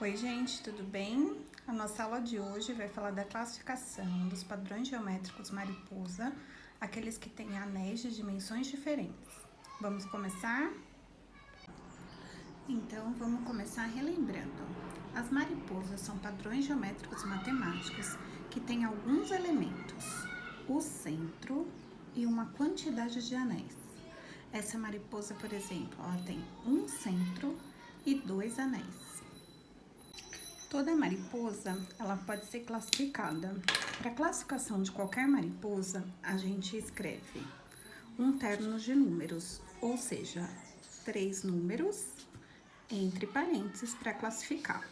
Oi, gente, tudo bem? A nossa aula de hoje vai falar da classificação dos padrões geométricos mariposa, aqueles que têm anéis de dimensões diferentes. Vamos começar? Então, vamos começar relembrando. As mariposas são padrões geométricos matemáticos que têm alguns elementos, o centro e uma quantidade de anéis. Essa mariposa, por exemplo, ela tem um centro e 2 anéis. Toda mariposa, ela pode ser classificada. Para a classificação de qualquer mariposa, a gente escreve um terno de números, ou seja, 3 números entre parênteses para classificar.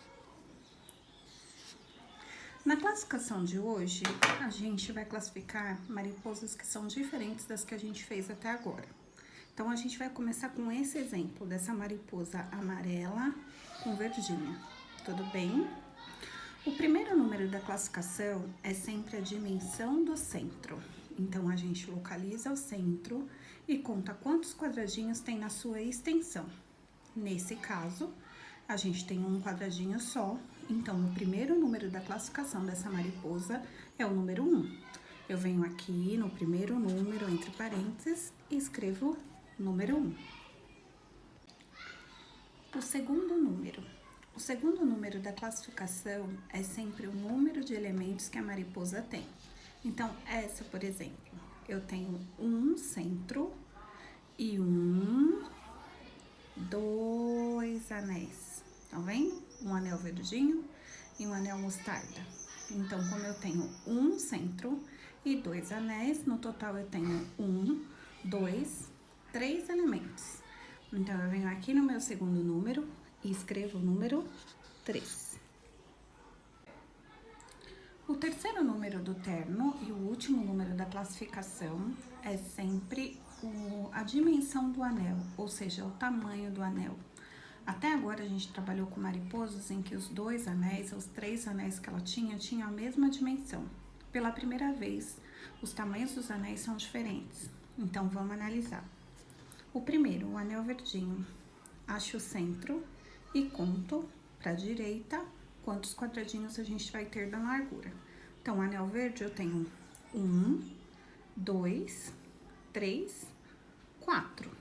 Na classificação de hoje, a gente vai classificar mariposas que são diferentes das que a gente fez até agora. Então, a gente vai começar com esse exemplo dessa mariposa amarela com verdinha. Tudo bem? O primeiro número da classificação é sempre a dimensão do centro. Então, a gente localiza o centro e conta quantos quadradinhos tem na sua extensão. Nesse caso, a gente tem um quadradinho só, então o primeiro número da classificação dessa mariposa é o número 1. Eu venho aqui no primeiro número, entre parênteses, e escrevo número 1. O segundo número da classificação é sempre o número de elementos que a mariposa tem. Então, essa, por exemplo, eu tenho um centro e 2 anéis. Tá vendo? Um anel verdinho e um anel mostarda. Então, como eu tenho um centro e 2 anéis, no total eu tenho 2, 3 elementos. Então, eu venho aqui no meu segundo número e escrevo o número 3. O terceiro número do terno e o último número da classificação é sempre a dimensão do anel, ou seja, o tamanho do anel. Até agora a gente trabalhou com mariposas em que os 2 anéis, os 3 anéis que ela tinham a mesma dimensão. Pela primeira vez, os tamanhos dos anéis são diferentes. Então, vamos analisar. O primeiro, o anel verdinho. Acho o centro e conto para a direita quantos quadradinhos a gente vai ter da largura. Então, o anel verde eu tenho 2, 3, 4.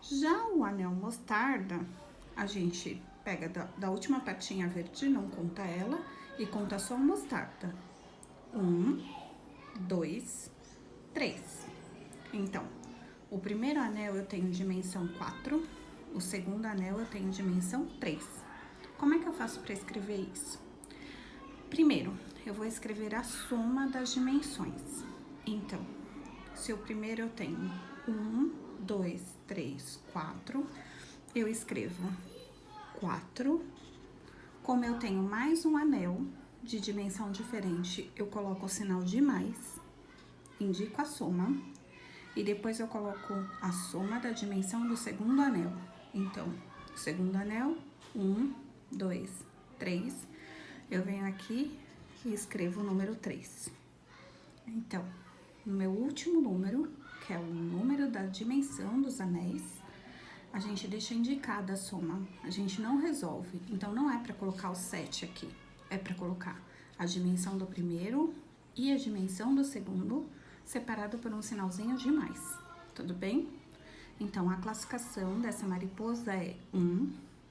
Já o anel mostarda, a gente pega da última patinha verde, não conta ela, e conta só a mostarda. 2, 3. Então, o primeiro anel eu tenho dimensão 4, o segundo anel eu tenho dimensão 3. Como é que eu faço para escrever isso? Primeiro, eu vou escrever a soma das dimensões. Então, se o primeiro eu tenho 2, 3, 4, eu escrevo 4. Como eu tenho mais um anel de dimensão diferente, eu coloco o sinal de mais, indico a soma. E depois eu coloco a soma da dimensão do segundo anel. Então, segundo anel, 2, 3. Eu venho aqui e escrevo o número 3. Então, no meu último número, que é o número da dimensão dos anéis, a gente deixa indicada a soma. A gente não resolve. Então, não é para colocar o 7 aqui. É para colocar a dimensão do primeiro e a dimensão do segundo, separado por um sinalzinho de mais, tudo bem? Então, a classificação dessa mariposa é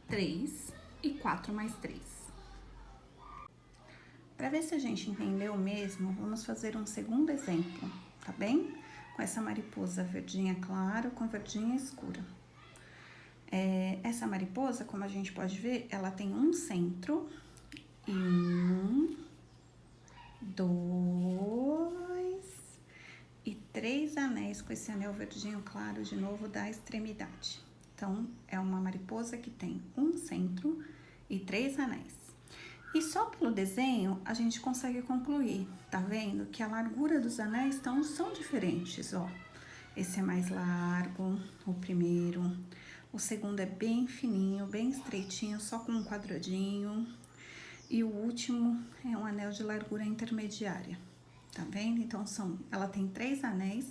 3 e 4 mais 3. Para ver se a gente entendeu mesmo, vamos fazer um segundo exemplo, tá bem? Com essa mariposa verdinha claro com verdinha escura. Essa mariposa, como a gente pode ver, ela tem um centro e 2 e 3 anéis com esse anel verdinho claro de novo da extremidade. Então, é uma mariposa que tem um centro e 3 anéis. E só pelo desenho a gente consegue concluir, tá vendo? Que a largura dos anéis são diferentes, ó. Esse é mais largo, o primeiro. O segundo é bem fininho, bem estreitinho, só com um quadradinho. E o último é um anel de largura intermediária, tá vendo? Então, ela tem 3 anéis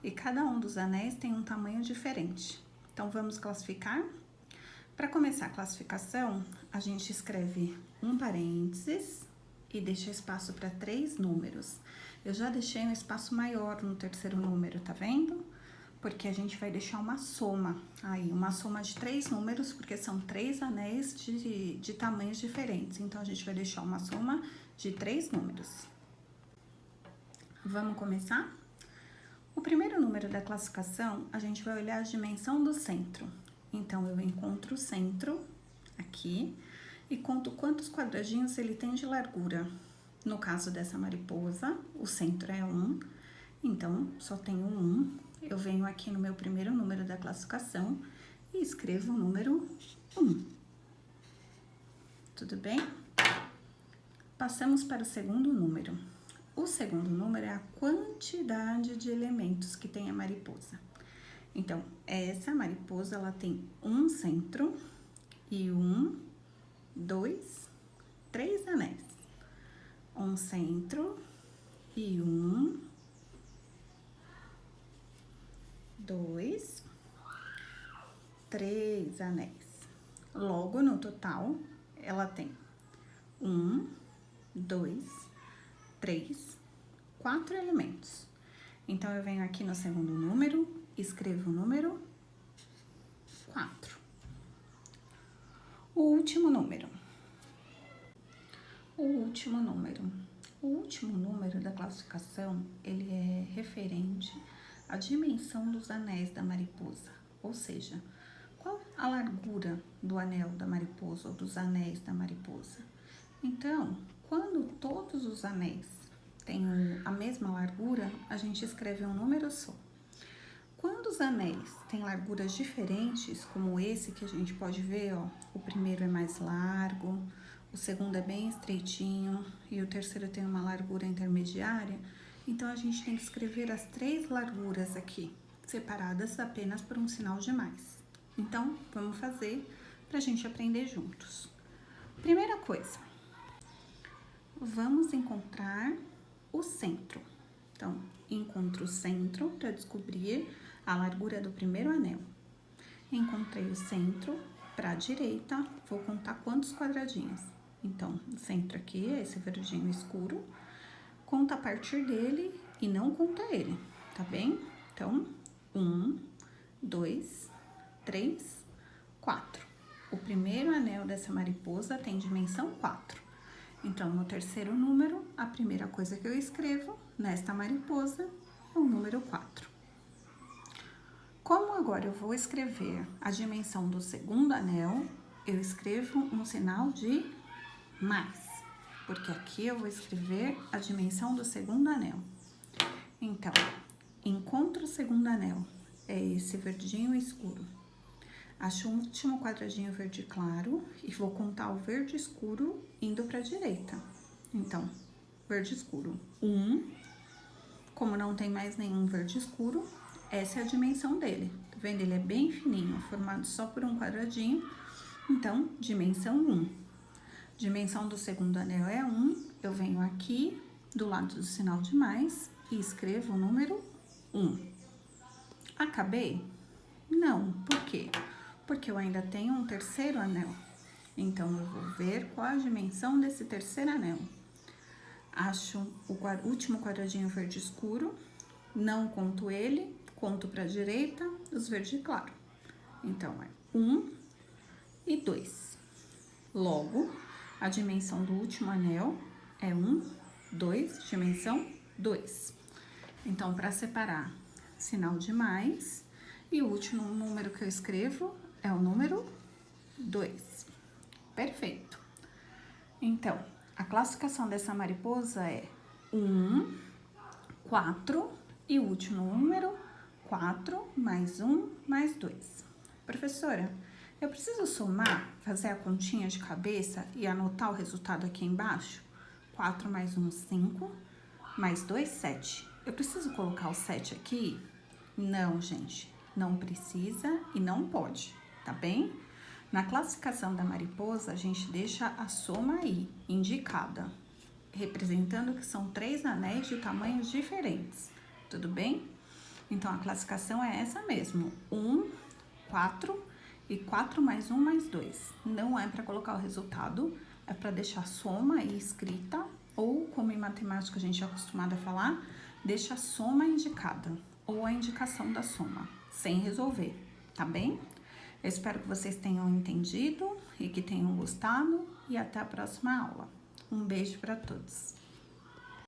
e cada um dos anéis tem um tamanho diferente. Então, vamos classificar? Para começar a classificação, a gente escreve um parênteses e deixa espaço para 3 números. Eu já deixei um espaço maior no terceiro número, tá vendo? Porque a gente vai deixar uma soma aí, uma soma de 3 números, porque são 3 anéis de tamanhos diferentes. Então, a gente vai deixar uma soma de 3 números. Vamos começar? O primeiro número da classificação, a gente vai olhar a dimensão do centro. Então, eu encontro o centro aqui e conto quantos quadradinhos ele tem de largura. No caso dessa mariposa, o centro é 1, então só tenho 1. Eu venho aqui no meu primeiro número da classificação e escrevo o número 1. Tudo bem? Passamos para o segundo número. O segundo número é a quantidade de elementos que tem a mariposa. Então, essa mariposa, ela tem um centro e 1, 2, 3 anéis. Um centro e 1, 2, 3 anéis. Logo, no total, ela tem 1, 2, 3, 4 elementos. Então, eu venho aqui no segundo número, escrevo o número 4. O último número. O último número da classificação, ele é referente à dimensão dos anéis da mariposa, ou seja, qual a largura do anel da mariposa ou dos anéis da mariposa. Então, quando todos os anéis têm a mesma largura, a gente escreve um número só. Quando os anéis têm larguras diferentes, como esse que a gente pode ver, ó, o primeiro é mais largo, o segundo é bem estreitinho e o terceiro tem uma largura intermediária, então a gente tem que escrever as 3 larguras aqui, separadas apenas por um sinal de mais. Então, vamos fazer pra gente aprender juntos. Primeira coisa, vamos encontrar o centro. Então, encontro o centro para descobrir a largura do primeiro anel. Encontrei o centro, para a direita, vou contar quantos quadradinhos. Então, o centro aqui é esse verdinho escuro, conta a partir dele e não conta ele, tá bem? Então, 1, 2, 3, 4. O primeiro anel dessa mariposa tem dimensão 4. Então, no terceiro número, a primeira coisa que eu escrevo nesta mariposa é o número 4. Como agora eu vou escrever a dimensão do segundo anel, eu escrevo um sinal de mais, porque aqui eu vou escrever a dimensão do segundo anel. Então, encontro o segundo anel, é esse verdinho escuro. Acho o último quadradinho verde claro e vou contar o verde escuro indo para a direita. Então, verde escuro, 1. Como não tem mais nenhum verde escuro, essa é a dimensão dele. Tá vendo? Ele é bem fininho, formado só por um quadradinho. Então, dimensão 1. Dimensão do segundo anel é 1. Eu venho aqui do lado do sinal de mais e escrevo o número 1. Acabei? Não. Por quê? Porque eu ainda tenho um terceiro anel. Então, eu vou ver qual a dimensão desse terceiro anel. Acho o último quadradinho verde escuro, não conto ele, conto para a direita os verde claro. Então, é 1 e 2. Logo, a dimensão do último anel é 1, 2, dimensão 2. Então, para separar, sinal de mais, e o último número que eu escrevo é o número 2. Perfeito. Então, a classificação dessa mariposa é 1, 4 e o último número 4 mais 1 mais 2. Professora, eu preciso somar, fazer a continha de cabeça e anotar o resultado aqui embaixo? 4 mais 1, 5, mais 2, 7. Eu preciso colocar o 7 aqui? Não, gente, não precisa e não pode, tá bem? Na classificação da mariposa, a gente deixa a soma aí, indicada, representando que são 3 anéis de tamanhos diferentes, tudo bem? Então, a classificação é essa mesmo, 1, 4 e 4 mais 1 mais 2. Não é para colocar o resultado, é para deixar a soma aí escrita, ou como em matemática a gente é acostumado a falar, deixa a soma indicada, ou a indicação da soma, sem resolver, tá bem? Eu espero que vocês tenham entendido e que tenham gostado, e até a próxima aula. Um beijo para todos!